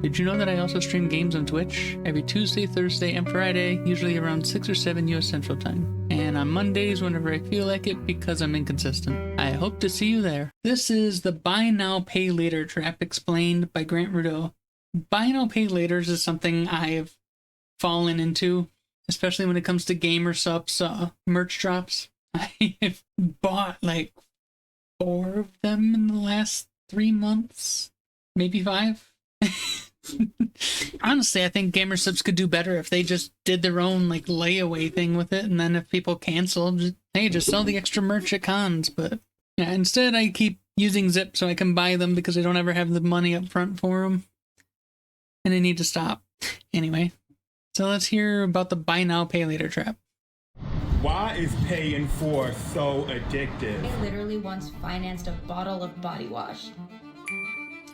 Did you know that I also stream games on Twitch every Tuesday, Thursday, and Friday, usually around 6 or 7 US Central Time, and on Mondays whenever I feel like it because I'm inconsistent. I hope to see you there. This is the Buy Now, Pay Later trap explained by Grant Rudeau. Buy Now, Pay Laters is something I've fallen into, especially when it comes to gamer subs, merch drops. I have bought like 4 of them in the last 3 months, maybe 5. Honestly, I think gamer subs could do better if they just did their own like layaway thing with it, and then if people cancel, just sell the extra merch at cons. But yeah, instead I keep using Zip so I can buy them because I don't ever have the money up front for them, and I need to stop. Anyway, so let's hear about the Buy Now, Pay Later trap. Why is pay in 4 so addictive? I literally once financed a bottle of body wash.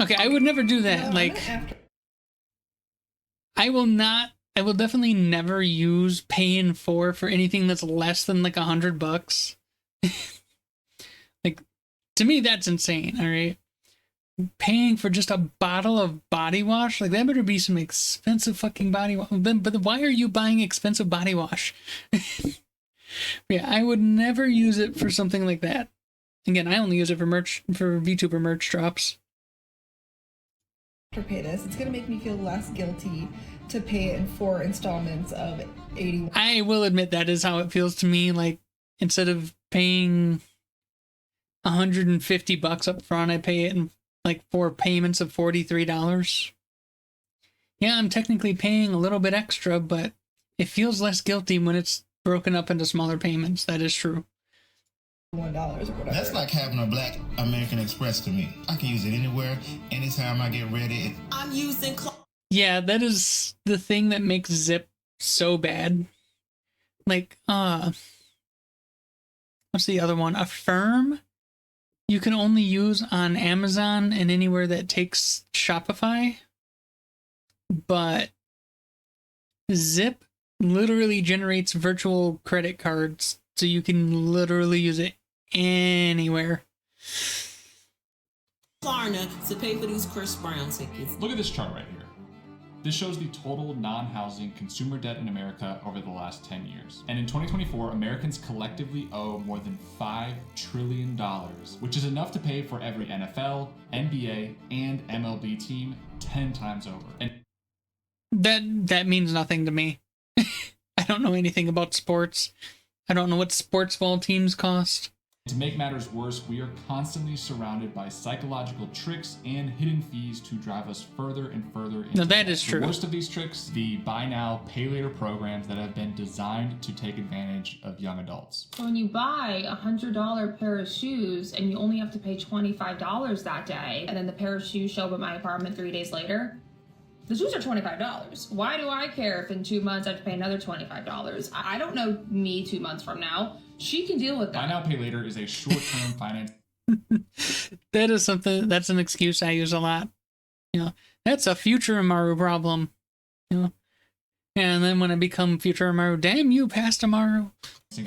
Okay, I would never do that. Like, I will definitely never use pay in 4 for anything that's less than like $100. Like, to me, that's insane, all right? Paying for just a bottle of body wash? Like, that better be some expensive fucking body wash. But why are you buying expensive body wash? Yeah, I would never use it for something like that. Again, I only use it for merch, for VTuber merch drops. To pay this, it's gonna make me feel less guilty to pay it in 4 installments of 81. I will admit that is how it feels to me. Like, instead of paying $150 up front, I pay it in like 4 payments of $43. Yeah, I'm technically paying a little bit extra, but it feels less guilty when it's broken up into smaller payments. That is true. $1 or whatever. That's like having a black American Express to me. I can use it anywhere, anytime I get ready. I'm using Yeah, that is the thing that makes Zip so bad. Like, what's the other one? Affirm? You can only use on Amazon and anywhere that takes Shopify. But Zip literally generates virtual credit cards, so you can literally use it anywhere. Klarna to pay for these Chris Brown tickets. Look at this chart right here. This shows the total non-housing consumer debt in America over the last 10 years. And in 2024, Americans collectively owe more than $5 trillion, which is enough to pay for every NFL, NBA, and MLB team 10 times over. And that means nothing to me. I don't know anything about sports. I don't know what sports ball teams cost. to make matters worse, we are constantly surrounded by psychological tricks and hidden fees to drive us further and further into No, that debt. is true. The worst of these tricks, the buy now, pay later programs that have been designed to take advantage of young adults. So when you buy a $100 pair of shoes and you only have to pay $25 that day, and then the pair of shoes show up at my apartment 3 days later, the shoes are $25. Why do I care if in 2 months I have to pay another $25? I don't know me 2 months from now. She can deal with that. Buy now, pay later is a short-term finance. That is something, that's an excuse I use a lot. You know, that's a future Amaru problem. You know, and then when I become future Amaru, damn you, past Amaru.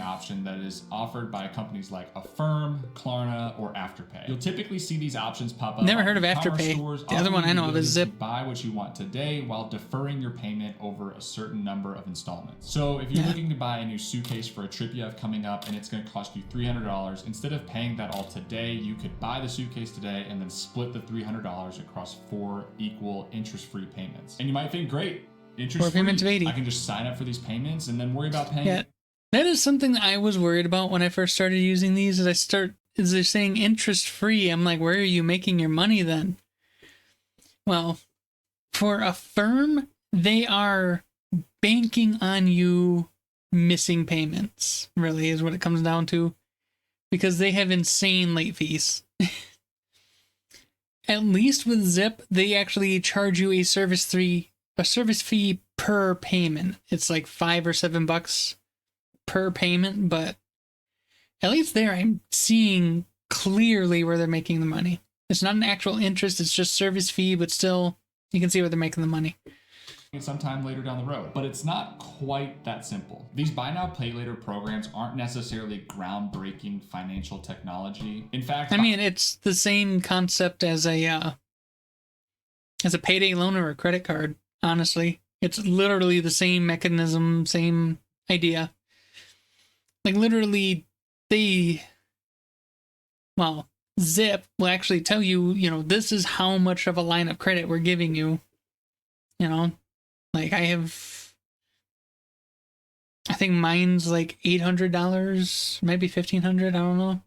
Option that is offered by companies like Affirm, Klarna, or Afterpay. You'll typically see these options pop up. Never on heard of e-commerce Afterpay. stores, The other one I know of is offering the Zip. ability to buy what you want today while deferring your payment over a certain number of installments. So if you're looking to buy a new suitcase for a trip you have coming up and it's going to cost you $300, instead of paying that all today, you could buy the suitcase today and then split the $300 across 4 equal interest-free payments. And you might think, great, interest-free. 4 payments of 80. I can just sign up for these payments and then worry about paying. Yeah. That is something that I was worried about when I first started using these. Is they're saying interest free. I'm like, where are you making your money then? Well, for Affirm, they are banking on you missing payments, really, is what it comes down to. Because they have insane late fees. At least with Zip, they actually charge you a service fee per payment. It's like $5 or $7 per payment, but at least there I'm seeing clearly where they're making the money. It's not an actual interest, it's just service fee, but still you can see where they're making the money. Sometime later down the road, but it's not quite that simple. These buy now pay later programs aren't necessarily groundbreaking financial technology. In fact, I mean, it's the same concept as a as a payday loan or a credit card, honestly. It's literally the same mechanism, same idea. Like, literally, Zip will actually tell you, this is how much of a line of credit we're giving you. Like, I think mine's like $800, maybe $1,500, I don't know.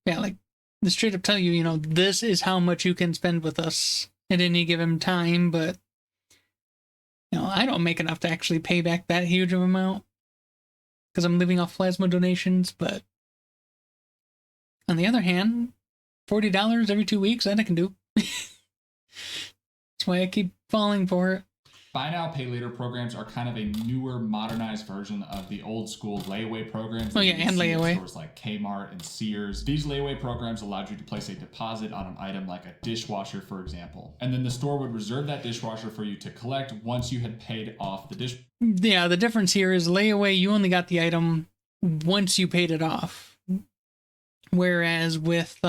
Yeah, like, they straight up tell you, this is how much you can spend with us at any given time, but I don't make enough to actually pay back that huge of amount because I'm living off plasma donations. But on the other hand, $40 every 2 weeks, that I can do. That's why I keep falling for it. Buy now, pay later programs are kind of a newer, modernized version of the old school layaway programs. Oh yeah, and layaway. Stores like Kmart and Sears. These layaway programs allowed you to place a deposit on an item like a dishwasher, for example. And then the store would reserve that dishwasher for you to collect once you had paid off the dish. Yeah, the difference here is layaway, you only got the item once you paid it off. Whereas with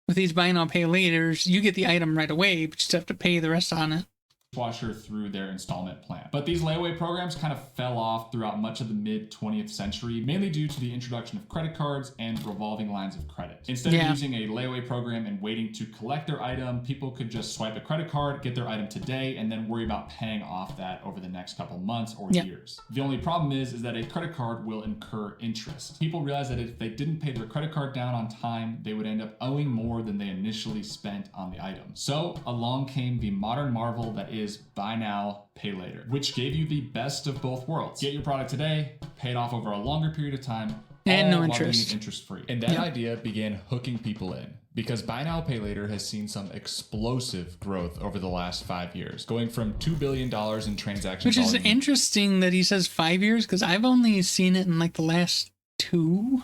these buy now, pay laters, you get the item right away, but you just have to pay the rest on it. Dishwasher through their installment plan. But these layaway programs kind of fell off throughout much of the mid-20th century, mainly due to the introduction of credit cards and revolving lines of credit. Instead of using a layaway program and waiting to collect their item, people could just swipe a credit card, get their item today, and then worry about paying off that over the next couple months or years. The only problem is that a credit card will incur interest. People realize that if they didn't pay their credit card down on time, they would end up owing more than they initially spent on the item. So along came the modern marvel that is buy now, pay later, which gave you the best of both worlds. Get your product today, pay it off over a longer period of time, and no while interest. being interest-free. And that idea began hooking people in, because buy now, pay later has seen some explosive growth over the last 5 years, going from $2 billion in transactions. Which is interesting that he says 5 years, because I've only seen it in like the last 2,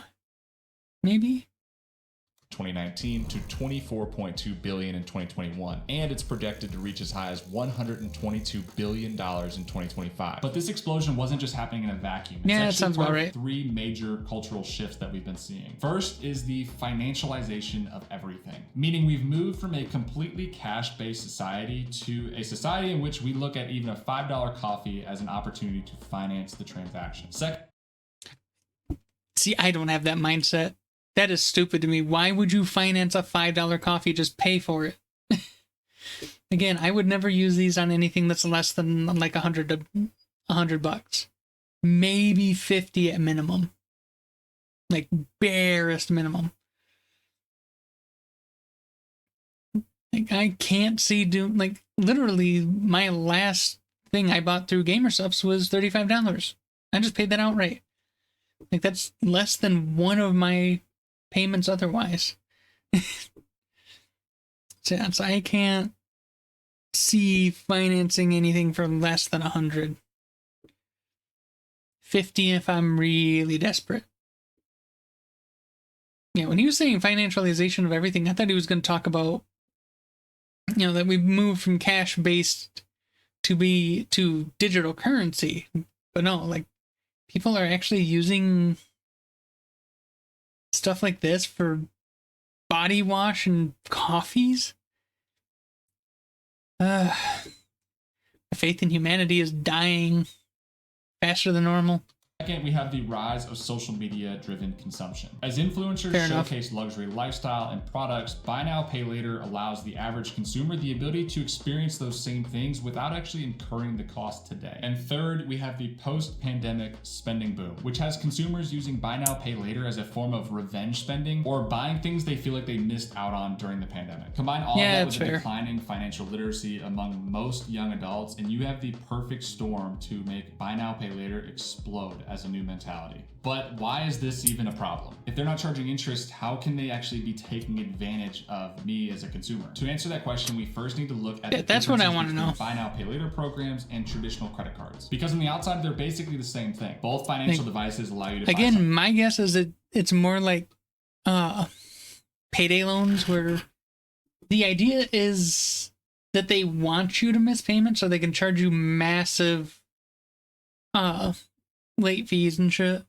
maybe. 2019 to 24.2 billion in 2021, and it's projected to reach as high as $122 billion in 2025. But this explosion wasn't just happening in a vacuum. It's that sounds about right. 3 major cultural shifts that we've been seeing. First is the financialization of everything, meaning we've moved from a completely cash-based society to a society in which we look at even a $5 coffee as an opportunity to finance the transaction. Second, see, I don't have that mindset. That is stupid to me. Why would you finance a $5 coffee? Just pay for it. Again, I would never use these on anything that's less than like $100. Maybe 50 at minimum. Like barest minimum. Like I can't see like literally my last thing I bought through Gamersubs was $35. I just paid that outright. Like that's less than one of my payments otherwise. So I can't see financing anything for less than 100. 50 if I'm really desperate. Yeah, when he was saying financialization of everything, I thought he was going to talk about, that we've moved from cash based to digital currency. But no, like people are actually using stuff like this for body wash and coffees. The faith in humanity is dying faster than normal. Second, we have the rise of social media-driven consumption. As influencers showcase luxury lifestyle and products, buy now, pay later allows the average consumer the ability to experience those same things without actually incurring the cost today. And third, we have the post-pandemic spending boom, which has consumers using buy now, pay later as a form of revenge spending or buying things they feel like they missed out on during the pandemic. Combine all of that with a declining financial literacy among most young adults, and you have the perfect storm to make buy now, pay later explode as a new mentality. But why is this even a problem? If they're not charging interest, how can they actually be taking advantage of me as a consumer? To answer that question, we first need to look at that's what I want to know. Buy now, pay later programs and traditional credit cards. Because on the outside, they're basically the same thing. Both financial devices allow you to buy something. My guess is that it's more like payday loans, where the idea is that they want you to miss payments so they can charge you massive late fees and shit.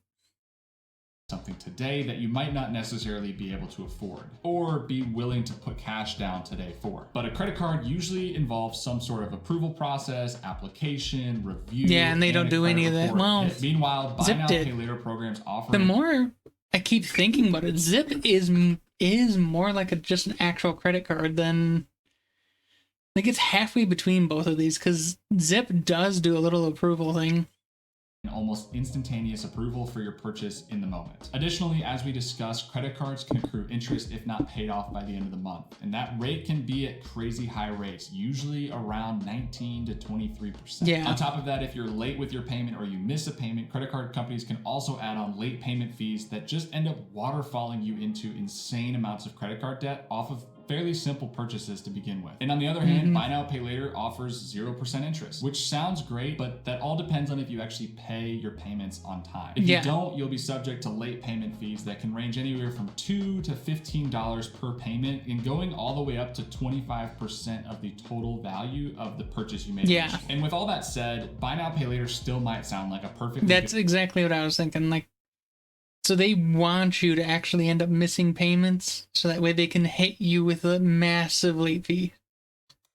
something today that you might not necessarily be able to afford or be willing to put cash down today for. But a credit card usually involves some sort of approval process, application, review. Yeah, and they don't a do credit any of that. report. Well, Meanwhile, buy Zip now, did. pay later programs offer. The more I keep thinking about it, Zip is more like just an actual credit card than, like, it's halfway between both of these, because Zip does do a little approval thing. Almost instantaneous approval for your purchase in the moment. Additionally, as we discussed, credit cards can accrue interest if not paid off by the end of the month. And that rate can be at crazy high rates, usually around 19 to 23%. Yeah. On top of that, if you're late with your payment or you miss a payment, credit card companies can also add on late payment fees that just end up waterfalling you into insane amounts of credit card debt off of fairly simple purchases to begin with. And on the other hand, buy now, pay later offers 0% interest, which sounds great, but that all depends on if you actually pay your payments on time. If you don't, you'll be subject to late payment fees that can range anywhere from $2 to $15 per payment and going all the way up to 25% of the total value of the purchase you made. Yeah. And with all that said, buy now, pay later still might sound like a perfect. That's exactly what I was thinking. Like, so they want you to actually end up missing payments, so that way they can hit you with a massive late fee.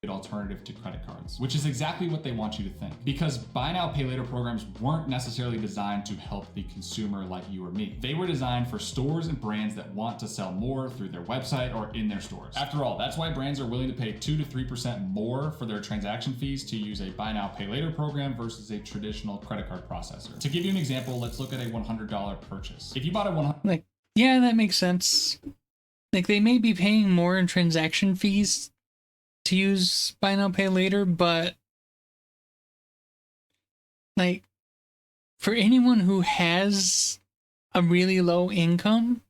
Alternative to credit cards, which is exactly what they want you to think. Because buy now, pay later programs weren't necessarily designed to help the consumer like you or me. They were designed for stores and brands that want to sell more through their website or in their stores. After all, that's why brands are willing to pay 2 to 3% more for their transaction fees to use a buy now, pay later program versus a traditional credit card processor. To give you an example, let's look at a $100 purchase. If you bought a Like, yeah, that makes sense. Like, they may be paying more in transaction fees to use buy now, pay later, but like, for anyone who has a really low income,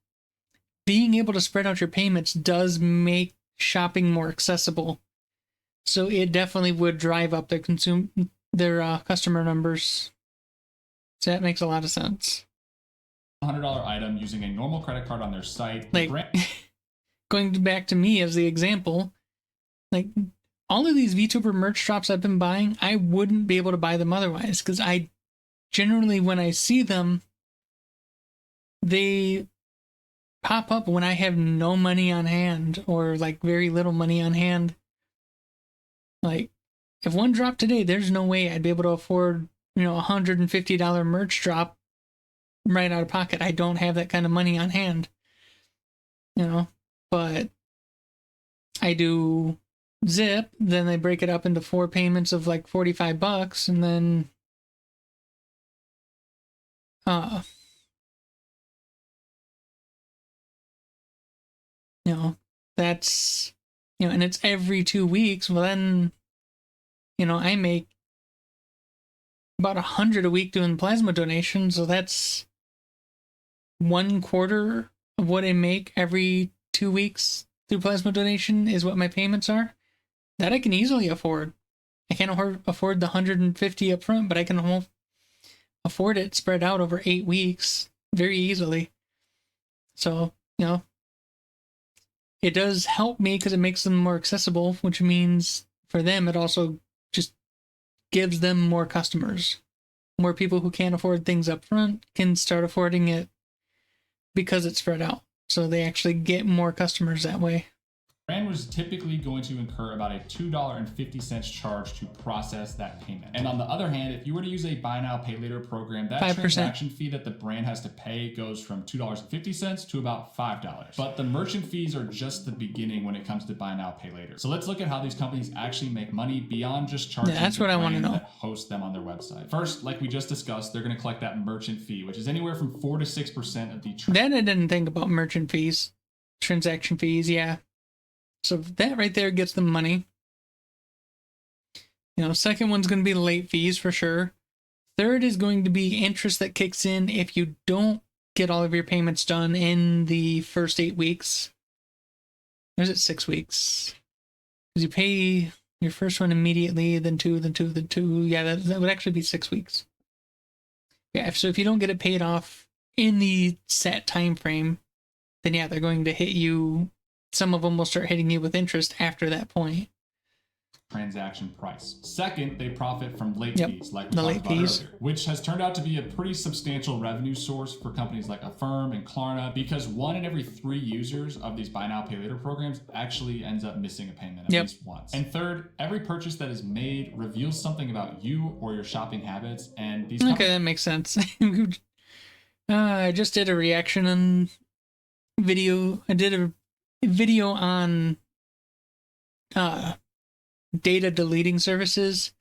being able to spread out your payments does make shopping more accessible. So it definitely would drive up their customer numbers. So that makes a lot of sense. $100 item using a normal credit card on their site. Like, going back to me as the example, like, all of these VTuber merch drops I've been buying, I wouldn't be able to buy them otherwise, because I generally, when I see them, they pop up when I have no money on hand, or like very little money on hand. Like, if one dropped today, there's no way I'd be able to afford, $150 merch drop right out of pocket. I don't have that kind of money on hand, but I do Zip, then they break it up into 4 payments of like $45, and then that's, and it's every 2 weeks. Well, then, I make about 100 a week doing plasma donations, so that's 1/4 of what I make every 2 weeks through plasma donation is what my payments are. That I can easily afford. I can't afford the 150 up front, but I can afford it spread out over 8 weeks very easily. So, it does help me because it makes them more accessible, which means for them, it also just gives them more customers. More people who can't afford things up front can start affording it because it's spread out. So they actually get more customers that way. Brand was typically going to incur about a $2.50 charge to process that payment. And on the other hand, if you were to use a buy now, pay later program, that 5%. transaction fee that the brand has to pay goes from $2.50 to about $5. But the merchant fees are just the beginning when it comes to buy now, pay later. So let's look at how these companies actually make money beyond just charging that's the what I want to brand know. that hosts them on their website. First, like we just discussed, they're going to collect that merchant fee, which is anywhere from 4 to 6% of the That I didn't think about merchant fees. Transaction fees, yeah. So that right there gets them money. Second one's going to be late fees for sure. Third is going to be interest that kicks in if you don't get all of your payments done in the first 8 weeks. Or is it 6 weeks? Because you pay your first one immediately, then 2, then 2, then 2. Yeah, that would actually be 6 weeks. Yeah, so if you don't get it paid off in the set time frame, then yeah, they're going to hit you. Some of them will start hitting you with interest after that point. transaction price. Second, they profit from late Yep, fees, like we the talked late about fees. earlier, which has turned out to be a pretty substantial revenue source for companies like Affirm and Klarna, because 1 in every 3 users of these buy now pay later programs actually ends up missing a payment at least once. And third, every purchase that is made reveals something about you or your shopping habits, and these Okay, that makes sense. I just did a reaction on video. I did a video on data deleting services,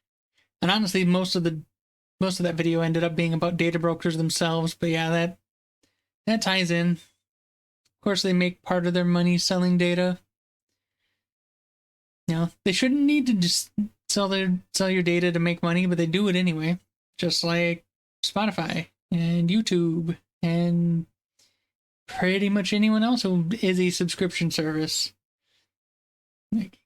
and honestly, most of that video ended up being about data brokers themselves. But yeah, that ties in. Of course, they make part of their money selling data. You know, they shouldn't need to just sell your data to make money, but they do it anyway. Just like Spotify and YouTube and pretty much anyone else who is a subscription service. Like,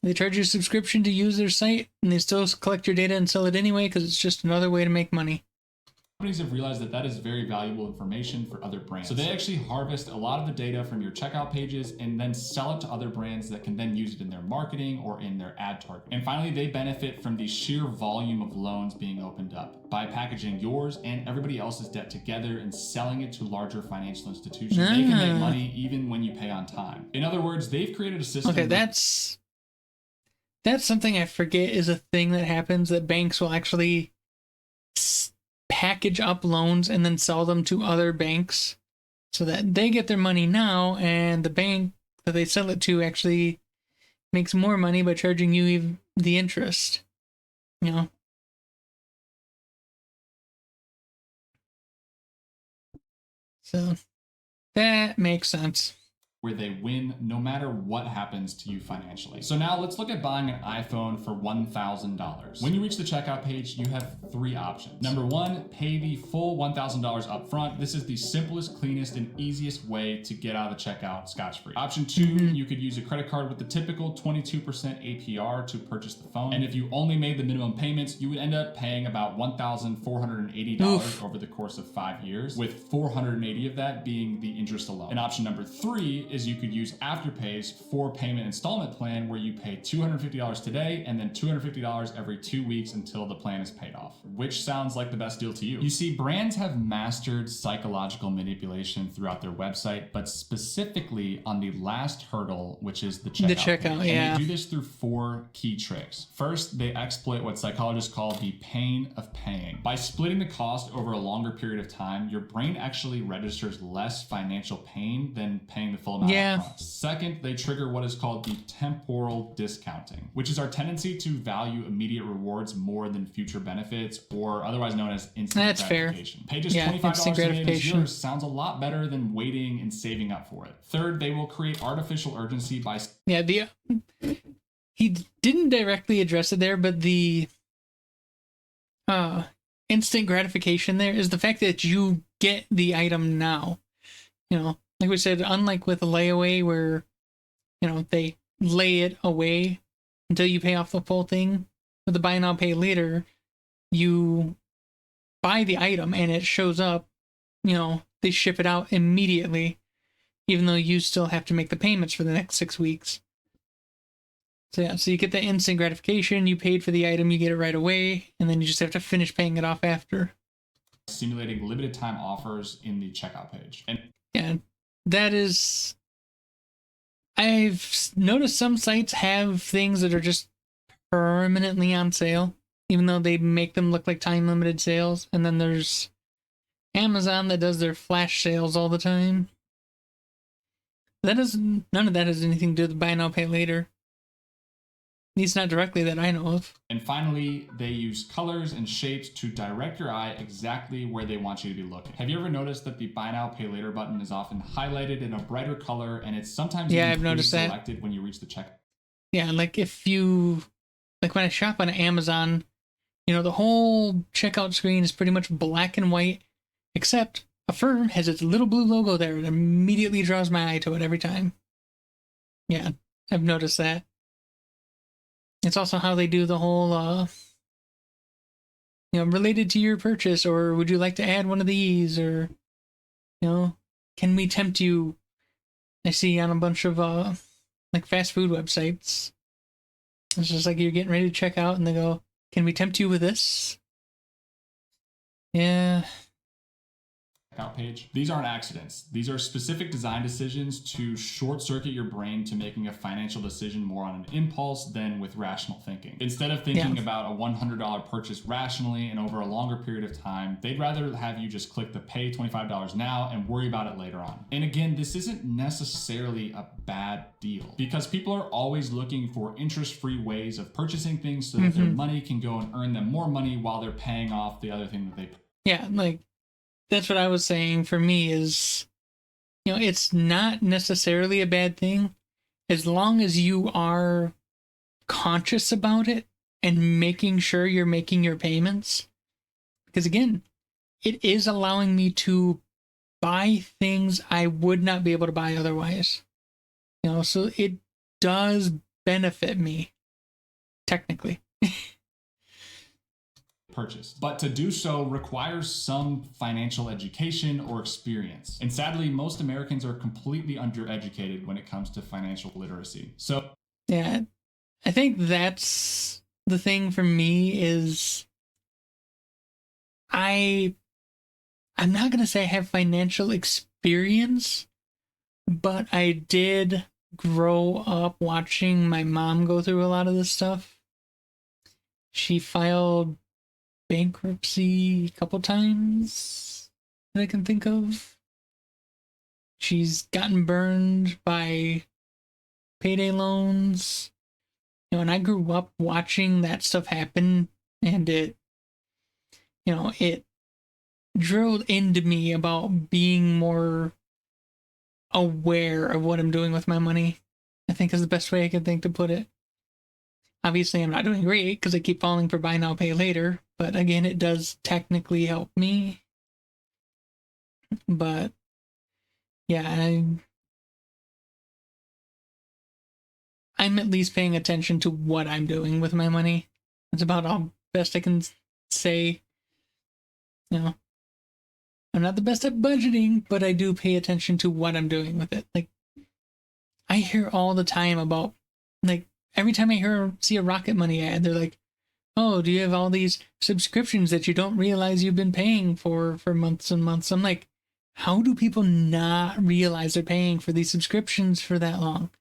they charge you a subscription to use their site, and they still collect your data and sell it anyway because it's just another way to make money. companies have realized that that is very valuable information for other brands. So they actually harvest a lot of the data from your checkout pages and then sell it to other brands that can then use it in their marketing or in their ad targeting. And finally, they benefit from the sheer volume of loans being opened up by packaging yours and everybody else's debt together and selling it to larger financial institutions. They can make money even when you pay on time. In other words, they've created a system. Okay, that's something I forget is a thing that happens, that banks will actually package up loans and then sell them to other banks so that they get their money now, and the bank that they sell it to actually makes more money by charging you the interest. You know? So that makes sense. Where they win no matter what happens to you financially. So now let's look at buying an iPhone for $1,000. When you reach the checkout page, you have 3 options. Number 1, pay the full $1,000 up front. This is the simplest, cleanest, and easiest way to get out of the checkout scotch-free. Option 2, you could use a credit card with the typical 22% APR to purchase the phone. And if you only made the minimum payments, you would end up paying about $1,480 over the course of 5 years, with $480 of that being the interest alone. And option number 3 is you could use Afterpay's 4-payment installment plan, where you pay $250 today and then $250 every 2 weeks until the plan is paid off. Which sounds like the best deal to you? You see, brands have mastered psychological manipulation throughout their website, but specifically on the last hurdle, which is the checkout page. Yeah. And they do this through 4 key tricks. First, they exploit what psychologists call the pain of paying. By splitting the cost over a longer period of time, your brain actually registers less financial pain than paying the full amount. Second, they trigger what is called the temporal discounting, which is our tendency to value immediate rewards more than future benefits, or otherwise known as instant gratification. Pay just $25 today and it's yours sounds a lot better than waiting and saving up for it. Third, they will create artificial urgency by... He didn't directly address it there, but the instant gratification there is the fact that you get the item now. You know, like we said, unlike with a layaway where, you know, they lay it away until you pay off the full thing, with the buy now pay later, you buy the item and it shows up, you know, they ship it out immediately, even though you still have to make the payments for the next 6 weeks. So yeah, so you get the instant gratification, you paid for the item, you get it right away, and then you just have to finish paying it off after. Simulating limited time offers in the checkout page. And yeah, that is... I've noticed some sites have things that are just permanently on sale, even though they make them look like time-limited sales. And then there's Amazon that does their flash sales all the time. None of that has anything to do with buy now, pay later. At least not directly that I know of. And finally, they use colors and shapes to direct your eye exactly where they want you to be looking. Have you ever noticed that the buy now, pay later button is often highlighted in a brighter color, and it's sometimes I've noticed that. Selected when you reach the checkout? Yeah, like when I shop on Amazon, you know, the whole checkout screen is pretty much black and white, except Affirm has its little blue logo there. It immediately draws my eye to it every time. Yeah, I've noticed that. It's also how they do the whole, you know, related to your purchase, or would you like to add one of these, or, you know, can we tempt you? I see on a bunch of, like, fast food websites, It's just like you're getting ready to check out and they go, "Can we tempt you with this?" Yeah. Checkout page. These aren't accidents. These are specific design decisions to short circuit your brain to making a financial decision more on an impulse than with rational thinking. Instead of thinking about a $100 purchase rationally and over a longer period of time, they'd rather have you just click the pay $25 now and worry about it later on. And again, this isn't necessarily a bad deal because people are always looking for interest-free ways of purchasing things so that their money can go and earn them more money while they're paying off the other thing that they. Yeah, like that's what I was saying for me is, it's not necessarily a bad thing as long as you are conscious about it and making sure you're making your payments. Because again, it is allowing me to buy things I would not be able to buy otherwise. So it does benefit me, technically. Purchase. But to do so requires some financial education or experience. And sadly, most Americans are completely undereducated when it comes to financial literacy. So yeah, I think that's the thing for me is I'm not going to say I have financial experience, but I did grow up watching my mom go through a lot of this stuff. She filed bankruptcy a couple times that I can think of. She's gotten burned by payday loans. And I grew up watching that stuff happen, and it drilled into me about being more aware of what I'm doing with my money, I think is the best way I can think to put it. Obviously, I'm not doing great because I keep falling for buy now, pay later. But again, it does technically help me. But yeah, I'm at least paying attention to what I'm doing with my money. That's about all best I can say. I'm not the best at budgeting, but I do pay attention to what I'm doing with it. Like, I hear all the time about, like, every time I see a Rocket Money ad, they're like, "Oh, do you have all these subscriptions that you don't realize you've been paying for months and months?" I'm like, how do people not realize they're paying for these subscriptions for that long?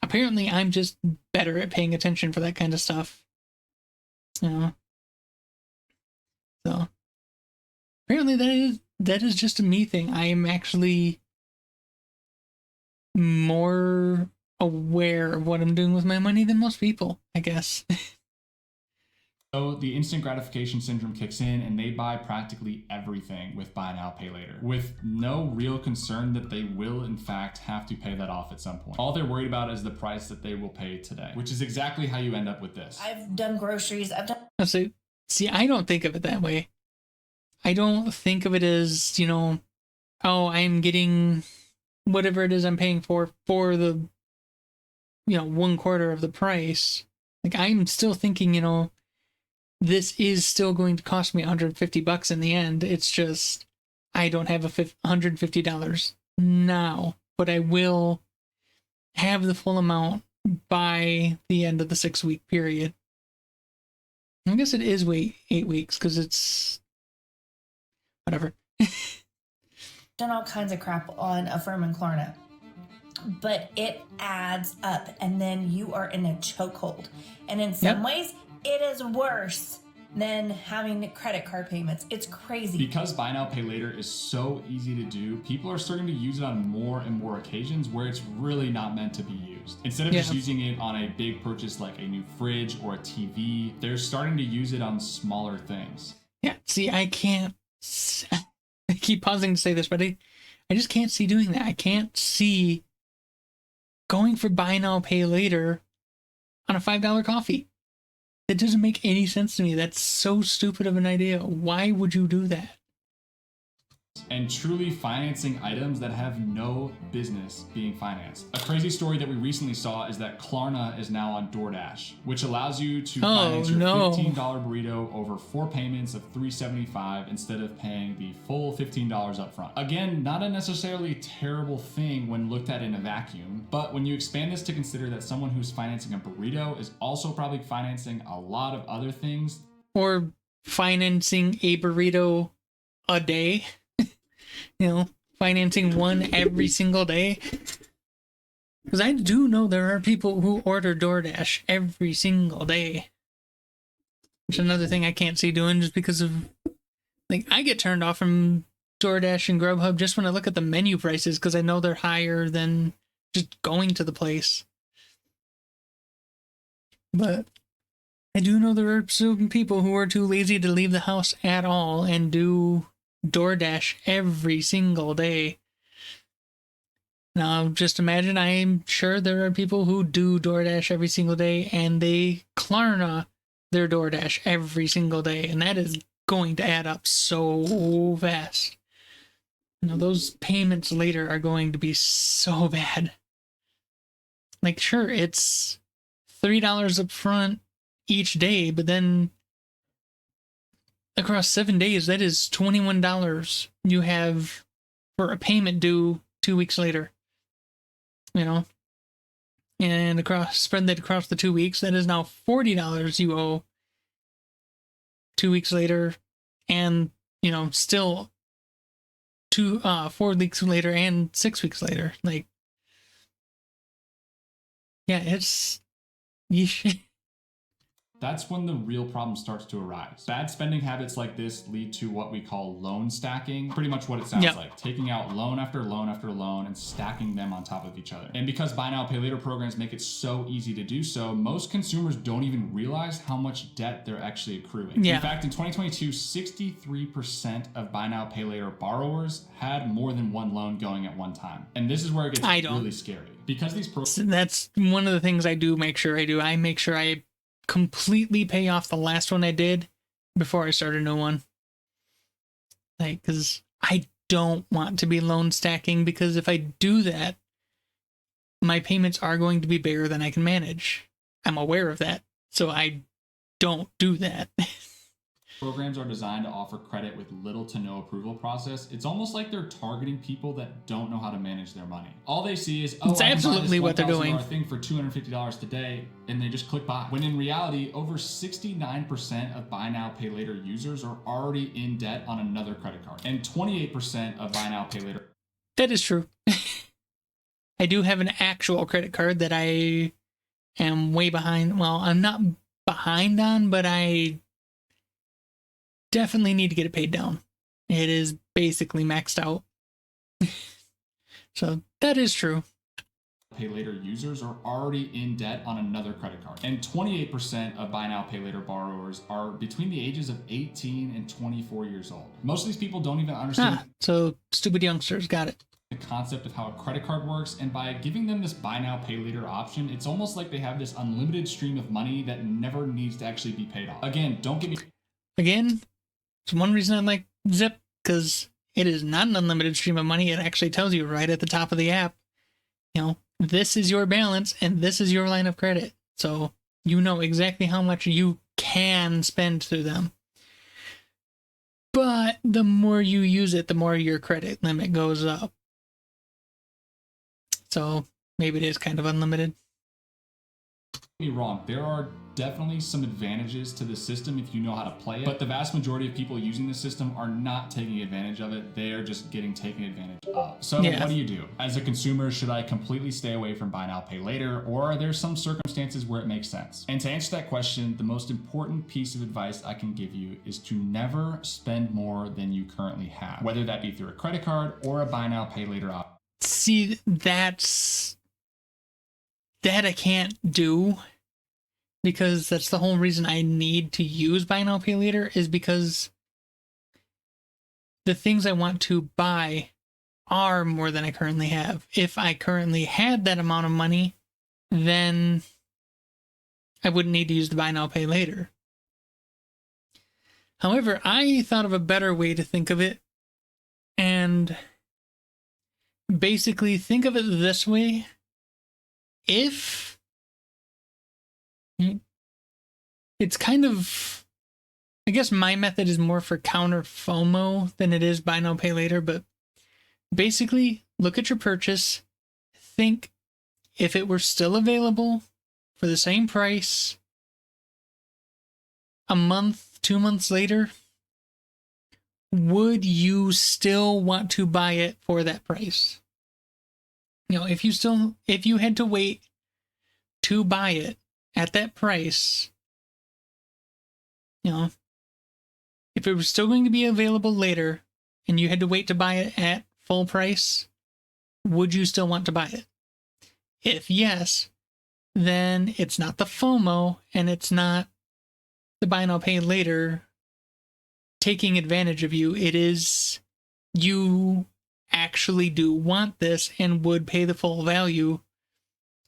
Apparently, I'm just better at paying attention for that kind of stuff. So apparently that is just a me thing. I am actually more aware of what I'm doing with my money than most people, I guess. So the instant gratification syndrome kicks in and they buy practically everything with buy now, pay later, with no real concern that they will in fact have to pay that off at some point. All they're worried about is the price that they will pay today, which is exactly how you end up with this. I've done groceries. So, see, I don't think of it that way. I don't think of it as, oh, I'm getting whatever it is I'm paying for the, 1/4 of the price. Like, I'm still thinking, this is still going to cost me $150 in the end. It's just, I don't have $150 now, but I will have the full amount by the end of the 6-week period. I guess it is 8 weeks because it's whatever. Done all kinds of crap on Affirm and Klarna, but it adds up, and then you are in a chokehold. And in some ways, it is worse than having credit card payments. It's crazy. Because buy now, pay later is so easy to do, people are starting to use it on more and more occasions where it's really not meant to be used. Instead of just using it on a big purchase like a new fridge or a TV, they're starting to use it on smaller things. Yeah, see, I keep pausing to say this, but I just can't see doing that. I can't see going for buy now, pay later on a $5 coffee. That doesn't make any sense to me. That's so stupid of an idea. Why would you do that? and truly financing items that have no business being financed. A crazy story that we recently saw is that Klarna is now on DoorDash, which allows you to finance your $15 burrito over 4 payments of $3.75 instead of paying the full $15 up front. Again, not a necessarily terrible thing when looked at in a vacuum, but when you expand this to consider that someone who's financing a burrito is also probably financing a lot of other things. Or financing a burrito a day. You know, financing one every single day. Because I do know there are people who order DoorDash every single day. Which is another thing I can't see doing just because of, like, I get turned off from DoorDash and Grubhub just when I look at the menu prices because I know they're higher than just going to the place. But I do know there are some people who are too lazy to leave the house at all and do DoorDash every single day. Now, just imagine, I'm sure there are people who do DoorDash every single day and they Klarna their DoorDash every single day, and that is going to add up so fast. You know, those payments later are going to be so bad. Like, sure, it's $3 up front each day, but then across 7 days, that is $21 you have for a payment due 2 weeks later. You know? And spread that across the 2 weeks, that is now $40 you owe 2 weeks later, and, you know, still 4 weeks later and 6 weeks later. Like, yeah, it's... That's when the real problem starts to arise. Bad spending habits like this lead to what we call loan stacking. Pretty much what it sounds like. Taking out loan after loan after loan and stacking them on top of each other. And because buy now, pay later programs make it so easy to do so, most consumers don't even realize how much debt they're actually accruing. In fact, in 2022, 63% of buy now, pay later borrowers had more than one loan going at one time. And this is where it gets really scary. Because these programs... That's one of the things I do make sure I do. I make sure I completely pay off the last one I did before I start a new one. Like, because I don't want to be loan stacking, because if I do that, my payments are going to be bigger than I can manage. I'm aware of that, so I don't do that. Programs are designed to offer credit with little to no approval process. It's almost like they're targeting people that don't know how to manage their money. All they see is, oh, it's absolutely what they're doing. Thing for $250 today, and they just click buy. When in reality, over 69% of buy now, pay later users are already in debt on another credit card, and 28% of buy now, pay later. That is true. I do have an actual credit card that I am way behind. Well, I'm not behind on, but I definitely need to get it paid down. It is basically maxed out. So that is true. Pay later users are already in debt on another credit card. And 28% of buy now, pay later borrowers are between the ages of 18 and 24 years old. Most of these people don't even understand. So stupid youngsters got it. The concept of how a credit card works, and by giving them this buy now, pay later option, it's almost like they have this unlimited stream of money that never needs to actually be paid off. Again, don't get me... Again, it's one reason I like Zip, because it is not an unlimited stream of money. It actually tells you right at the top of the app, you know, this is your balance and this is your line of credit. So you know exactly how much you can spend through them. But the more you use it, the more your credit limit goes up. So maybe it is kind of unlimited. Don't get me wrong, there are definitely some advantages to the system if you know how to play it, but the vast majority of people using the system are not taking advantage of it. They are just getting taken advantage of. So what do you do? As a consumer, should I completely stay away from buy now, pay later, or are there some circumstances where it makes sense? And to answer that question, the most important piece of advice I can give you is to never spend more than you currently have, whether that be through a credit card or a buy now, pay later option. See, that I can't do, because that's the whole reason I need to use buy now, pay later, is because the things I want to buy are more than I currently have. If I currently had that amount of money, then I wouldn't need to use the buy now, pay later. However, I thought of a better way to think of it, And basically think of it this way. If it's kind of, I guess my method is more for counter FOMO than it is buy now, pay later, but basically look at your purchase, think if it were still available for the same price a month, 2 months later, would you still want to buy it for that price? You know, if you had to wait to buy it at that price, you know, if it was still going to be available later and you had to wait to buy it at full price, would you still want to buy it? If yes, then it's not the FOMO and it's not the buy now pay later taking advantage of you. It is you actually do want this and would pay the full value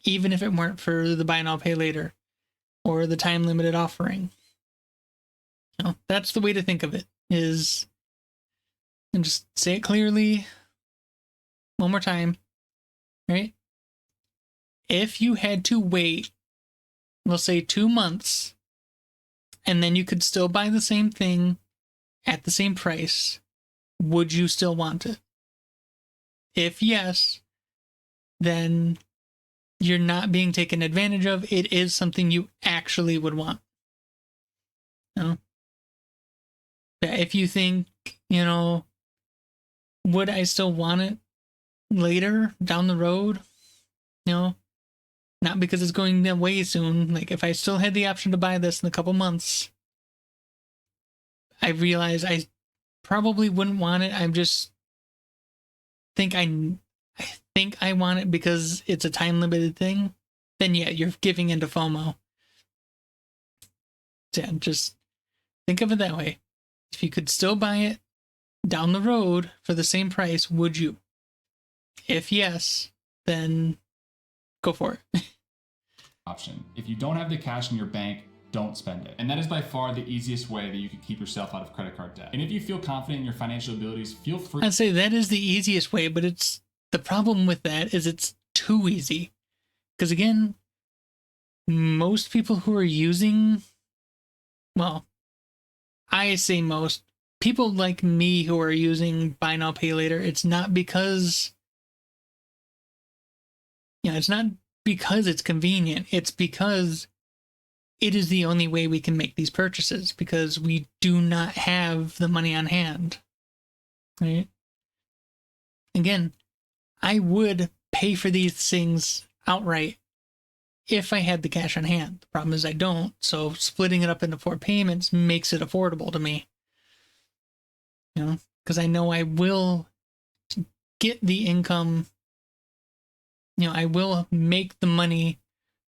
even if it weren't for the buy now pay later or the time limited offering. You know, that's the way to think of it, is, and just say it clearly one more time, right? If you had to wait, let's say 2 months, and then you could still buy the same thing at the same price, would you still want it? If yes, then you're not being taken advantage of. It is something you actually would want. You know? If you think, you know, would I still want it later down the road? You know, not because it's going away soon. Like, if I still had the option to buy this in a couple months, I realize I probably wouldn't want it. I just think I want it because it's a time limited thing. Then yeah, you're giving into FOMO. Yeah, just think of it that way. If you could still buy it down the road for the same price, would you? If yes, then go for it. Option. If you don't have the cash in your bank, don't spend it. And that is by far the easiest way that you can keep yourself out of credit card debt. And if you feel confident in your financial abilities, feel free. I'd say that is the easiest way, but it's the problem with that is it's too easy. Because again, most people who are using, well, I say most people like me who are using buy now pay later, it's not because, it's not because it's convenient. It's because it is the only way we can make these purchases, because we do not have the money on hand. Right? Again, I would pay for these things outright if I had the cash on hand. The problem is I don't, so splitting it up into 4 payments makes it affordable to me. You know, because I know I will get the income, I will make the money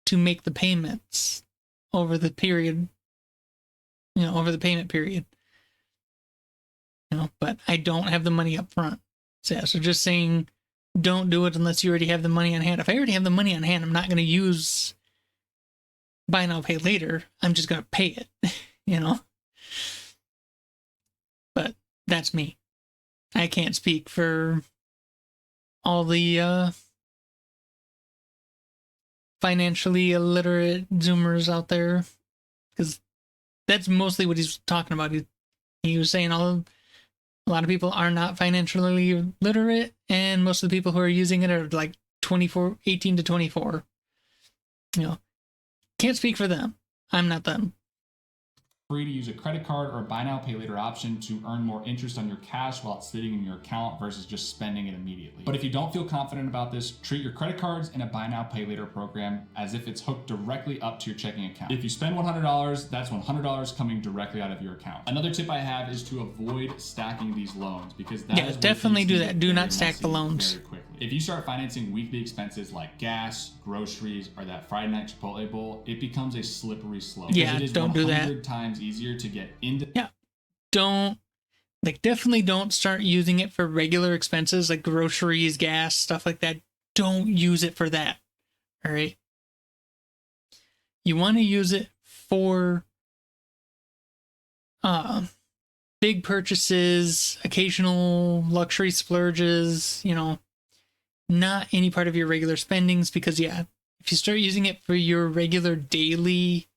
to make the payments over the period, over the payment period. But I don't have the money up front. So just saying don't do it unless you already have the money on hand. If I already have the money on hand, I'm not going to use buy now, pay later. I'm just going to pay it, But that's me. I can't speak for all the financially illiterate Zoomers out there, because that's mostly what he's talking about. He was saying a lot of people are not financially literate, and most of the people who are using it are like 18 to 24. Can't speak for them. I'm not them. Free to use a credit card or a buy now pay later option to earn more interest on your cash while it's sitting in your account versus just spending it immediately. But if you don't feel confident about this, treat your credit cards in a buy now pay later program as if it's hooked directly up to your checking account. If you spend $100, that's $100 coming directly out of your account. Another tip I have is to avoid stacking these loans, because that is definitely do that. Do not stack the loans. Very quickly. If you start financing weekly expenses like gas, groceries, or that Friday night Chipotle bowl, it becomes a slippery slope. Yeah, it is don't do that. 100 times easier to get into. Yeah, definitely don't start using it for regular expenses like groceries, gas, stuff like that. Don't use it for that. All right. You want to use it for big purchases, occasional luxury splurges, you know, not any part of your regular spendings, because yeah, if you start using it for your regular daily,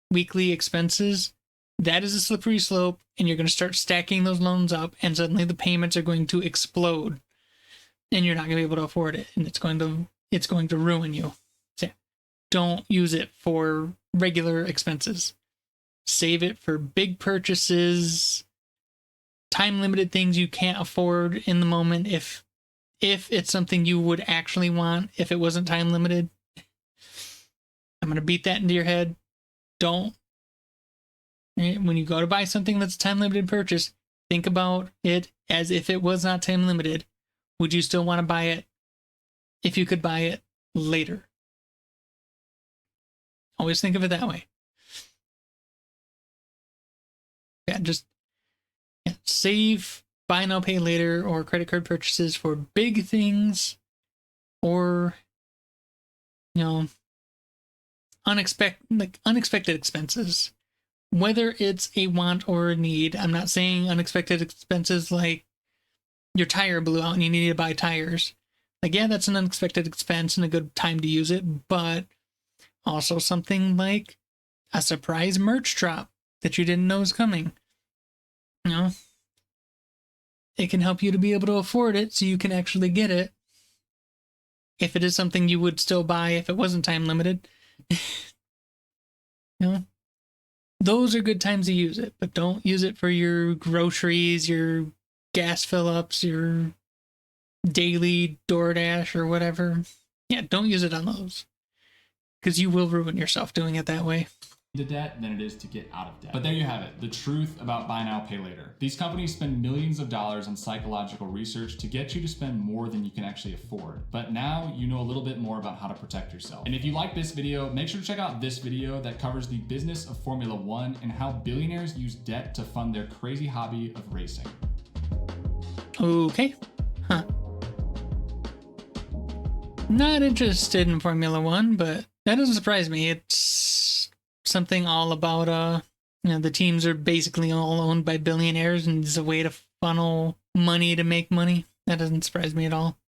weekly expenses, that is a slippery slope, and you're going to start stacking those loans up, and suddenly the payments are going to explode, and you're not going to be able to afford it, and it's going to ruin you. So yeah, don't use it for regular expenses. Save it for big purchases, time limited things you can't afford in the moment, if it's something you would actually want if it wasn't time limited. I'm going to beat that into your head. Don't, when you go to buy something that's a time limited purchase, think about it as if it was not time limited. Would you still want to buy it if you could buy it later? Always think of it that way. Yeah, just save buy now pay later or credit card purchases for big things, or, you know, unexpected expenses, whether it's a want or a need. I'm not saying unexpected expenses like your tire blew out and you need to buy tires. Like, yeah, that's an unexpected expense and a good time to use it, but also something like a surprise merch drop that you didn't know was coming. You know, it can help you to be able to afford it so you can actually get it, if it is something you would still buy if it wasn't time limited. You know, those are good times to use it, but don't use it for your groceries, your gas fill-ups, your daily DoorDash or whatever. Yeah, don't use it on those, because you will ruin yourself doing it that way. The debt than it is to get out of debt. But there you have it, the truth about buy now, pay later. These companies spend millions of dollars on psychological research to get you to spend more than you can actually afford. But now you know a little bit more about how to protect yourself. And if you like this video, make sure to check out this video that covers the business of Formula One and how billionaires use debt to fund their crazy hobby of racing. Okay. Huh. Not interested in Formula One, but that doesn't surprise me. It's something all about, you know, the teams are basically all owned by billionaires, and it's a way to funnel money to make money. That doesn't surprise me at all.